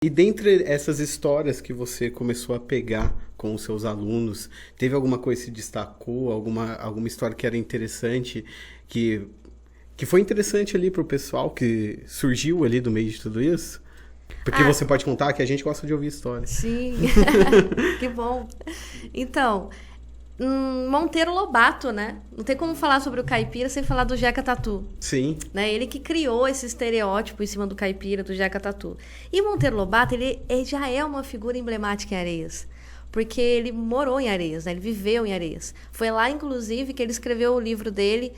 E dentre essas histórias que você começou a pegar com os seus alunos, teve alguma coisa que se destacou, alguma história que era interessante, que, que foi interessante ali pro pessoal, que surgiu ali do meio de tudo isso? Porque Ah, você pode contar que a gente gosta de ouvir histórias. sim. Que bom. Então, Monteiro Lobato, né? Não tem como falar sobre o caipira sem falar do Jeca Tatu. Sim, Né? Ele que criou esse estereótipo em cima do caipira, do Jeca Tatu. E Monteiro Lobato, ele já é uma figura emblemática em Areias. Porque ele morou em Areias, né? Ele viveu em Areias. Foi lá, inclusive, que ele escreveu o livro dele,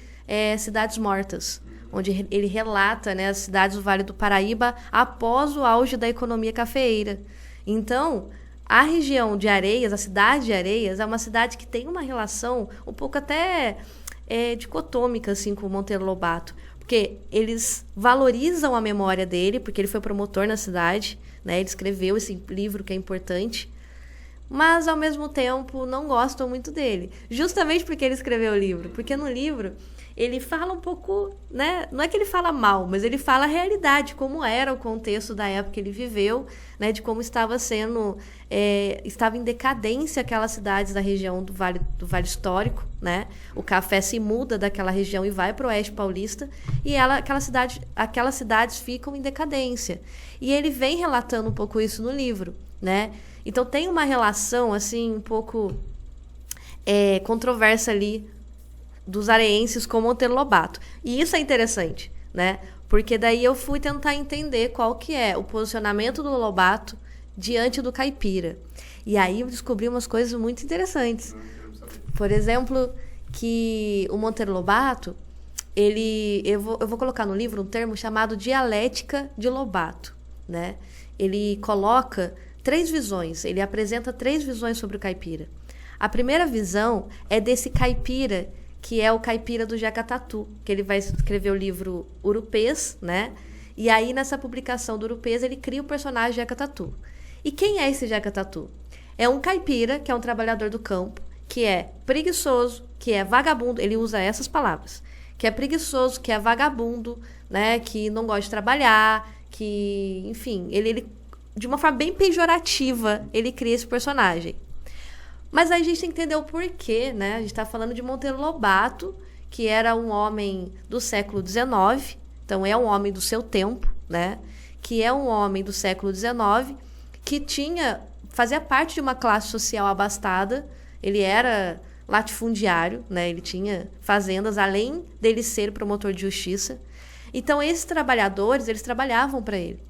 Cidades Mortas, onde ele relata, né, as cidades do Vale do Paraíba após o auge da economia cafeeira. Então, a região de Areias, a cidade de Areias, é uma cidade que tem uma relação um pouco até dicotômica assim, com o Monteiro Lobato. Porque eles valorizam a memória dele, porque ele foi promotor na cidade, né? Ele escreveu esse livro que é importante, mas ao mesmo tempo não gostam muito dele. Justamente porque ele escreveu o livro. Porque no livro ele fala um pouco, né? Não é que ele fala mal, mas ele fala a realidade, como era o contexto da época que ele viveu, né? De como estava sendo, estava em decadência aquelas cidades da região do Vale Histórico, né? O café se muda daquela região e vai para o Oeste Paulista, e aquelas cidades ficam em decadência. E ele vem relatando um pouco isso no livro, né? Então tem uma relação assim um pouco controversa ali dos areenses com Monteiro Lobato. E isso é interessante, né? Porque daí eu fui tentar entender qual que é o posicionamento do Lobato diante do caipira. E aí eu descobri umas coisas muito interessantes. Por exemplo, que o Monteiro Lobato, eu vou colocar no livro um termo chamado dialética de Lobato, né? Ele coloca 3 visões, ele apresenta 3 visões sobre o caipira. A primeira visão é desse caipira, que é o caipira do Jeca Tatu, que ele vai escrever o livro Urupês, né? E aí, nessa publicação do Urupês, ele cria o personagem Jeca Tatu. E quem é esse Jeca Tatu? É um caipira, que é um trabalhador do campo, que é preguiçoso, que é vagabundo, ele usa essas palavras, que é preguiçoso, que é vagabundo, né? Que não gosta de trabalhar, que, enfim, ele de uma forma bem pejorativa, ele cria esse personagem. Mas aí a gente tem que entender o porquê, né? A gente está falando de Monteiro Lobato, que era um homem do século XIX, então é um homem do seu tempo, né? Que é um homem do século XIX, que fazia parte de uma classe social abastada, ele era latifundiário, né? Ele tinha fazendas, além dele ser promotor de justiça. Então, esses trabalhadores, eles trabalhavam para ele.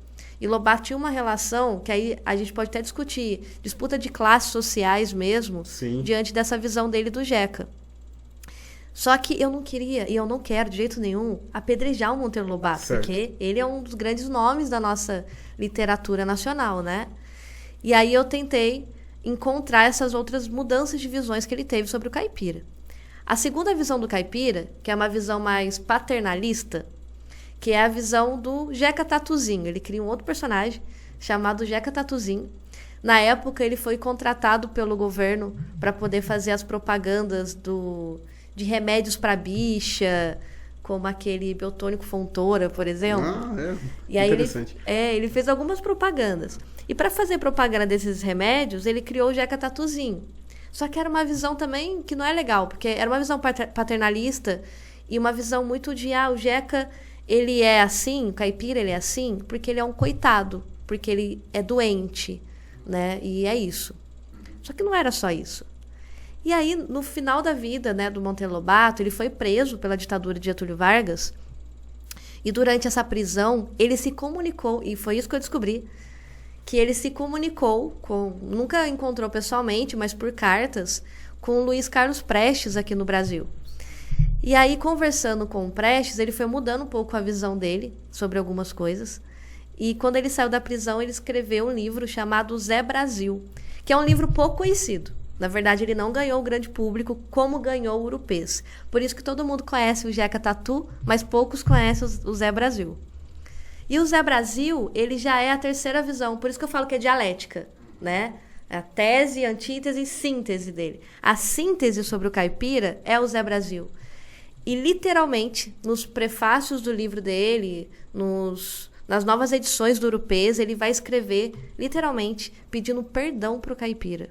E Lobato tinha uma relação que aí a gente pode até discutir, disputa de classes sociais mesmo, sim. diante dessa visão dele do Jeca. Só que eu não queria, e eu não quero de jeito nenhum, apedrejar o Monteiro Lobato, Certo. porque ele é um dos grandes nomes da nossa literatura nacional, né? E aí eu tentei encontrar essas outras mudanças de visões que ele teve sobre o caipira. A segunda visão do caipira, que é uma visão mais paternalista, que é a visão do Jeca Tatuzinho. Ele cria um outro personagem chamado Jeca Tatuzinho. Na época, ele foi contratado pelo governo para poder fazer as propagandas de remédios para bicha, como aquele Biotônico Fontoura, por exemplo. E aí interessante. Ele fez algumas propagandas. E para fazer propaganda desses remédios, ele criou o Jeca Tatuzinho. Só que era uma visão também que não é legal, porque era uma visão paternalista e uma visão muito de, o Jeca, ele é assim, o caipira, ele é assim, porque ele é um coitado, porque ele é doente, né? E é isso. Só que não era só isso. E aí, no final da vida, né, do Monteiro Lobato, ele foi preso pela ditadura de Getúlio Vargas. E durante essa prisão, ele se comunicou, e foi isso que eu descobri, que ele se comunicou nunca encontrou pessoalmente, mas por cartas, com o Luiz Carlos Prestes aqui no Brasil. E aí, conversando com o Prestes, ele foi mudando um pouco a visão dele sobre algumas coisas. E quando ele saiu da prisão, ele escreveu um livro chamado Zé Brasil, que é um livro pouco conhecido. Na verdade, ele não ganhou o grande público como ganhou o Urupês. Por isso que todo mundo conhece o Jeca Tatu, mas poucos conhecem o Zé Brasil. E o Zé Brasil, ele já é a terceira visão, por isso que eu falo que é dialética, né? A tese, antítese e síntese dele. A síntese sobre o caipira é o Zé Brasil. E, literalmente, nos prefácios do livro dele, nos Nas novas edições do Urupês, ele vai escrever, literalmente, pedindo perdão pro caipira.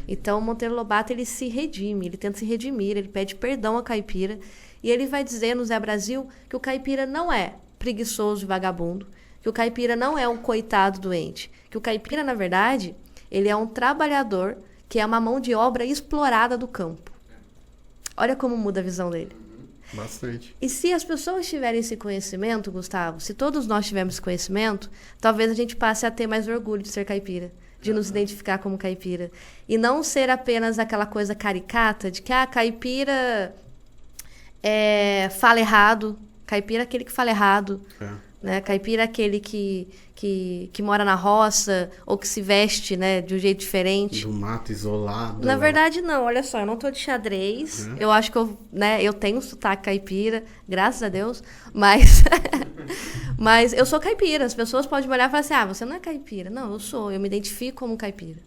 Então, Monteiro Lobato, ele se redime, ele tenta se redimir, ele pede perdão ao caipira. E ele vai dizer no Zé Brasil que o caipira não é preguiçoso e vagabundo, que o caipira não é um coitado doente, que o caipira, na verdade, ele é um trabalhador que é uma mão de obra explorada do campo. Olha como muda a visão dele. Bastante. E se as pessoas tiverem esse conhecimento, Gustavo, se todos nós tivermos esse conhecimento, talvez a gente passe a ter mais orgulho de ser caipira, de nos identificar como caipira. E não ser apenas aquela coisa caricata de que caipira fala errado, caipira é aquele que fala errado, né? Caipira é aquele que mora na roça ou que se veste, né, de um jeito diferente. Do mato isolado. Na verdade, não. Olha só, eu não tô de xadrez. Eu acho que eu tenho um sotaque caipira, graças a Deus, mas mas eu sou caipira. As pessoas podem me olhar e falar assim, você não é caipira. Não, eu sou. Eu me identifico como caipira.